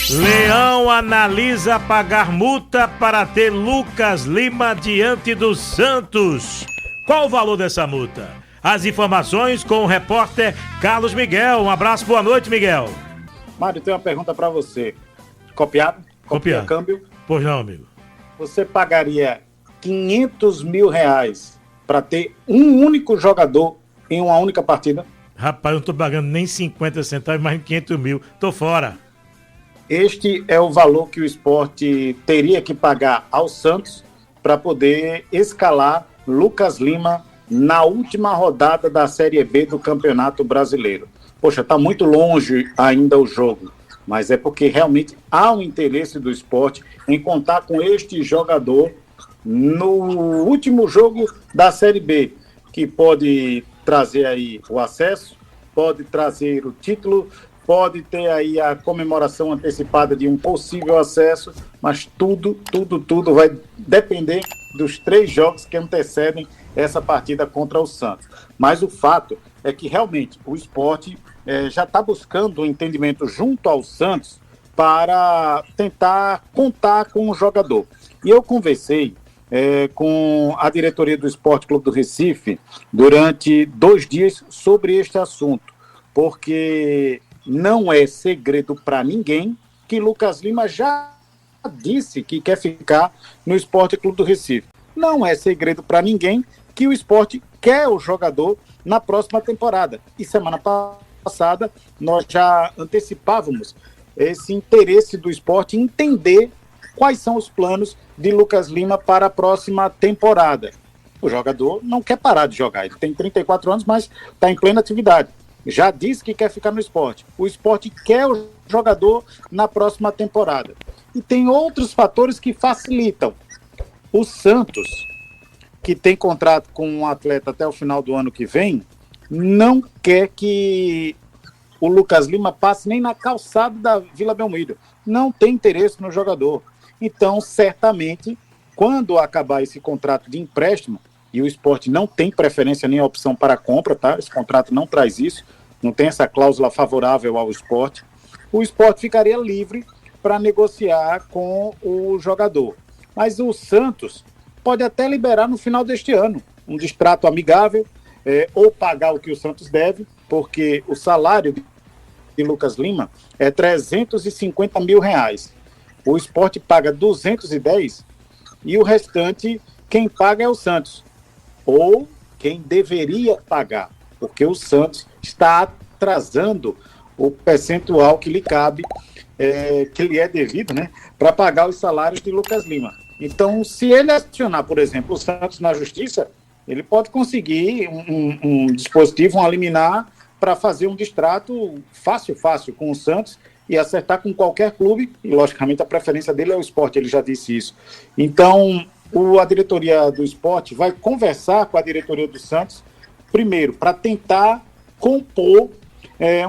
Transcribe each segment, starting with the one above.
Leão analisa pagar multa para ter Lucas Lima diante do Santos. Qual o valor dessa multa? As informações com o repórter Carlos Miguel. Um abraço, boa noite, Miguel. Mário, tem uma pergunta para você. Copiado? Copia câmbio? Pois não, amigo. Você pagaria 500 mil reais para ter um único jogador em uma única partida? Rapaz, eu não tô pagando nem 50 centavos, mais 500 mil. Tô fora. Este é o valor que o Sport teria que pagar ao Santos para poder escalar Lucas Lima na última rodada da Série B do Campeonato Brasileiro. Poxa, está muito longe ainda o jogo, mas é porque realmente há um interesse do Sport em contar com este jogador no último jogo da Série B, que pode trazer aí o acesso, pode trazer o título, pode ter aí a comemoração antecipada de um possível acesso, mas tudo vai depender dos 3 jogos que antecedem essa partida contra o Santos. Mas o fato é que realmente o Sport já está buscando um entendimento junto ao Santos para tentar contar com o jogador. E eu conversei com a diretoria do Sport Clube do Recife durante 2 dias sobre este assunto, porque não é segredo para ninguém que Lucas Lima já disse que quer ficar no Sport Clube do Recife. Não é segredo para ninguém que o Sport quer o jogador na próxima temporada. E semana passada nós já antecipávamos esse interesse do Sport em entender quais são os planos de Lucas Lima para a próxima temporada. O jogador não quer parar de jogar, ele tem 34 anos, mas está em plena atividade. Já disse que quer ficar no Sport. O Sport quer o jogador na próxima temporada. E tem outros fatores que facilitam. O Santos, que tem contrato com um atleta até o final do ano que vem, não quer que o Lucas Lima passe nem na calçada da Vila Belmiro. Não tem interesse no jogador. Então, certamente, quando acabar esse contrato de empréstimo, e o Sport não tem preferência nem opção para compra, tá? Esse contrato não traz isso, não tem essa cláusula favorável ao Sport, o Sport ficaria livre para negociar com o jogador. Mas o Santos pode até liberar no final deste ano um distrato amigável, ou pagar o que o Santos deve, porque o salário de Lucas Lima é 350 mil reais. O Sport paga 210 e o restante quem paga é o Santos, ou quem deveria pagar, porque o Santos está atrasando o percentual que lhe cabe, que lhe é devido, né, para pagar os salários de Lucas Lima. Então, se ele acionar, por exemplo, o Santos na justiça, ele pode conseguir um dispositivo, um liminar, para fazer um distrato fácil com o Santos e acertar com qualquer clube, e logicamente a preferência dele é o Sport, ele já disse isso. Então, a diretoria do Sport vai conversar com a diretoria do Santos, primeiro, para tentar compor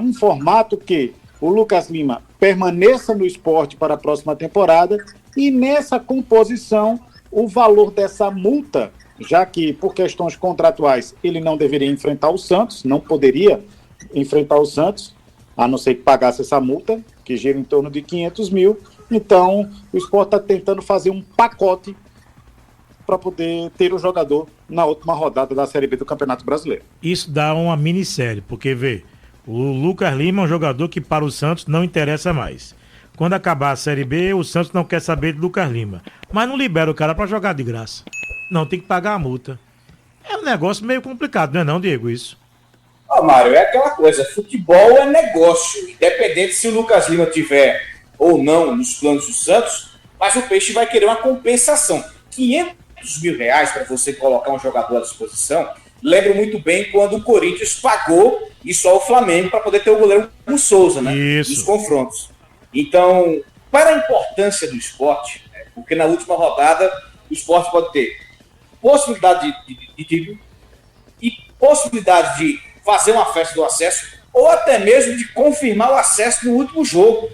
um formato que o Lucas Lima permaneça no Sport para a próxima temporada, e nessa composição, o valor dessa multa, já que por questões contratuais ele não deveria enfrentar o Santos, não poderia enfrentar o Santos, a não ser que pagasse essa multa, que gira em torno de 500 mil. Então, o Sport está tentando fazer um pacote para poder ter o jogador na última rodada da Série B do Campeonato Brasileiro. Isso dá uma minissérie, porque, vê, o Lucas Lima é um jogador que para o Santos não interessa mais. Quando acabar a Série B, o Santos não quer saber de Lucas Lima. Mas não libera o cara para jogar de graça. Não, tem que pagar a multa. É um negócio meio complicado, não é não, Diego, isso? Mário, é aquela coisa, futebol é negócio, independente se o Lucas Lima tiver ou não nos planos do Santos, mas o Peixe vai querer uma compensação. 500 mil reais para você colocar um jogador à disposição, lembro muito bem quando o Corinthians pagou e só o Flamengo para poder ter o goleiro Hugo Souza, né? Isso. Nos confrontos. Então, para a importância do esporte, né, porque na última rodada o esporte pode ter possibilidade de título e possibilidade de fazer uma festa do acesso, ou até mesmo de confirmar o acesso no último jogo.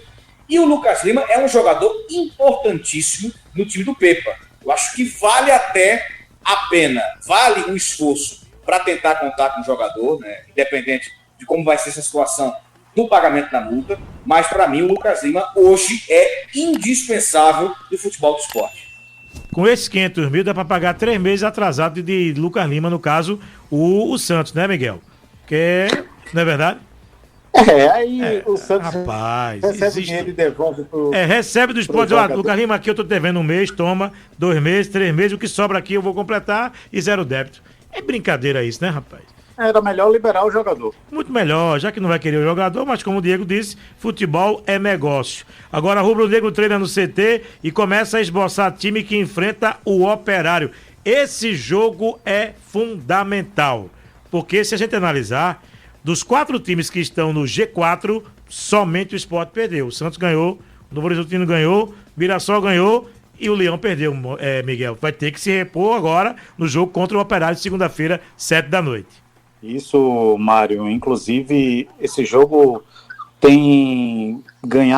E o Lucas Lima é um jogador importantíssimo no time do Pepa. Eu acho que vale até a pena, vale um esforço para tentar contar com o jogador, né? Independente de como vai ser essa situação do pagamento da multa, mas para mim o Lucas Lima hoje é indispensável do futebol do esporte. Com esses 500 mil dá para pagar 3 meses atrasado de Lucas Lima, no caso, o Santos, né, Miguel? Não é verdade? Aí o Santos recebe dinheiro e devolve pro... recebe do esporte. Lucas Lima, aqui eu tô devendo um mês, toma, 2 meses, 3 meses, o que sobra aqui eu vou completar e 0 débito. É brincadeira isso, né, rapaz? Era melhor liberar o jogador. Muito melhor, já que não vai querer o jogador, mas como o Diego disse, futebol é negócio. Agora Rubro Negro treina no CT e começa a esboçar time que enfrenta o Operário. Esse jogo é fundamental, porque se a gente analisar, dos 4 times que estão no G4, somente o Sport perdeu. O Santos ganhou, o Novo Horizontino ganhou, Mirassol ganhou e o Leão perdeu, Miguel. Vai ter que se repor agora no jogo contra o Operário, segunda-feira, 7h. Isso, Mário. Inclusive, esse jogo tem ganho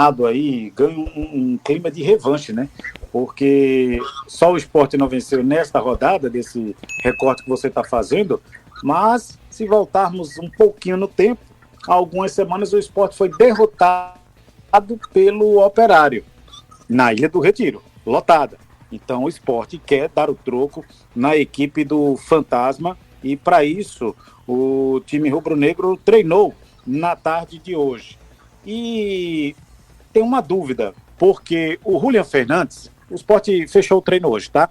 um clima de revanche, né? Porque só o Sport não venceu nesta rodada, desse recorte que você está fazendo, mas se voltarmos um pouquinho no tempo, há algumas semanas o Sport foi derrotado pelo Operário, na Ilha do Retiro, lotada. Então o Sport quer dar o troco na equipe do Fantasma e para isso o time rubro-negro treinou na tarde de hoje. E tem uma dúvida, porque o Julian Fernandes, o Sport fechou o treino hoje, tá?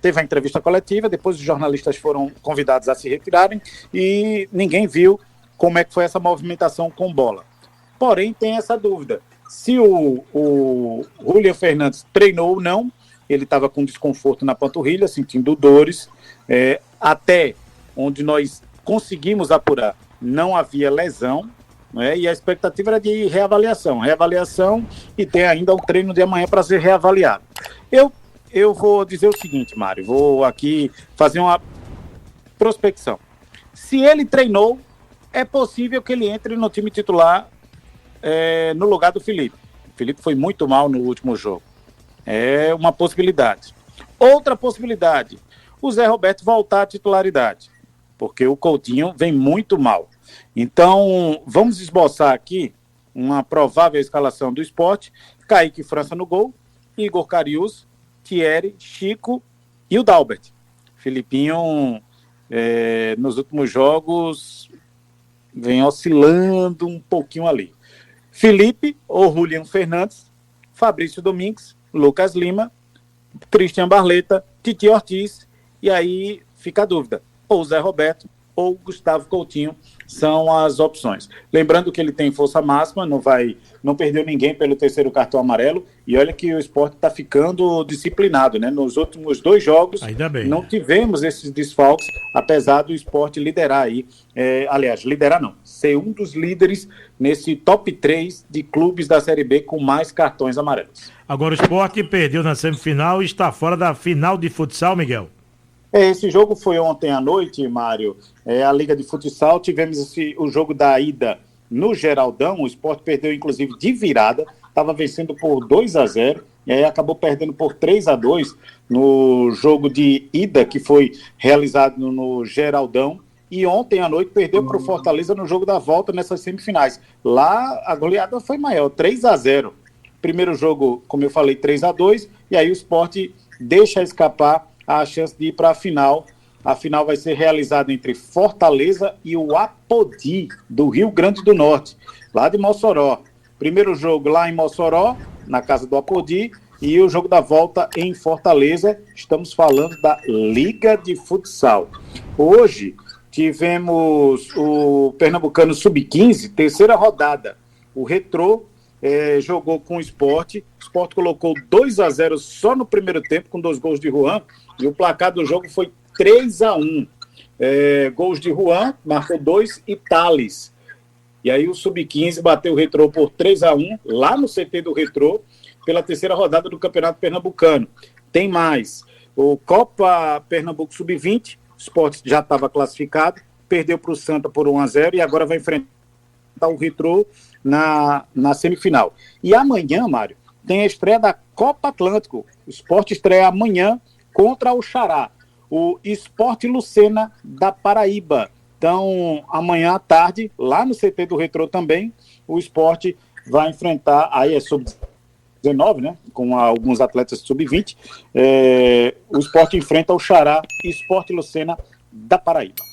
Teve a entrevista coletiva, depois os jornalistas foram convidados a se retirarem e ninguém viu como é que foi essa movimentação com bola. Porém, tem essa dúvida. Se o Julian Fernandes treinou ou não, ele estava com desconforto na panturrilha, sentindo dores, até onde nós conseguimos apurar, não havia lesão, né? E a expectativa era de reavaliação, e tem ainda o treino de amanhã para ser reavaliado. Eu vou dizer o seguinte, Mário, vou aqui fazer uma prospecção. Se ele treinou, é possível que ele entre no time titular no lugar do Felipe. O Felipe foi muito mal no último jogo. É uma possibilidade. Outra possibilidade, o Zé Roberto voltar à titularidade, porque o Coutinho vem muito mal. Então, vamos esboçar aqui uma provável escalação do Sport: Kaique França no gol, Igor Carius, Thierry, Chico e o Dalbert. Filipinho, nos últimos jogos, vem oscilando um pouquinho ali. Felipe ou Julian Fernandes, Fabrício Domingues, Lucas Lima, Christian Barleta, Titi Ortiz, e aí fica a dúvida: ou Zé Roberto ou Gustavo Coutinho são as opções. Lembrando que ele tem força máxima, não perdeu ninguém pelo terceiro cartão amarelo, e olha que o Sport está ficando disciplinado, né? Nos últimos 2 jogos, não tivemos esses desfalques, apesar do Sport liderar aí, liderar não, ser um dos líderes nesse top 3 de clubes da Série B com mais cartões amarelos. Agora o Sport perdeu na semifinal e está fora da final de futsal, Miguel. Esse jogo foi ontem à noite, Mário. A Liga de Futsal, tivemos o jogo da ida no Geraldão. O Sport perdeu, inclusive, de virada. Estava vencendo por 2-0 e aí acabou perdendo por 3-2 no jogo de ida, que foi realizado no Geraldão. E ontem à noite perdeu para o Fortaleza no jogo da volta nessas semifinais. Lá a goleada foi maior, 3-0. Primeiro jogo, como eu falei, 3-2. E aí o Sport deixa escapar a chance de ir para a final. A final vai ser realizada entre Fortaleza e o Apodi, do Rio Grande do Norte, lá de Mossoró. Primeiro jogo lá em Mossoró, na casa do Apodi, e o jogo da volta em Fortaleza. Estamos falando da Liga de Futsal. Hoje tivemos o Pernambucano Sub-15, terceira rodada. O Retrô jogou com o Sport. O Sport colocou 2-0 só no primeiro tempo, com 2 gols de Juan, e o placar do jogo foi 3-1. Gols de Juan, marcou 2, e Thales. E aí o Sub-15 bateu o Retrô por 3-1, lá no CT do Retrô, pela terceira rodada do Campeonato Pernambucano. Tem mais. O Copa Pernambuco Sub-20, o Sport já estava classificado, perdeu para o Santa por 1-0 e agora vai enfrentar o Retrô na semifinal. E amanhã, Mário, tem a estreia da Copa Atlântico. O Sport estreia amanhã contra o Xará, o Sport Lucena da Paraíba. Então, amanhã à tarde, lá no CT do Retrô também, o Sport vai enfrentar, aí é sub-19, né? Com alguns atletas sub-20. O Sport enfrenta o Xará Sport Lucena da Paraíba.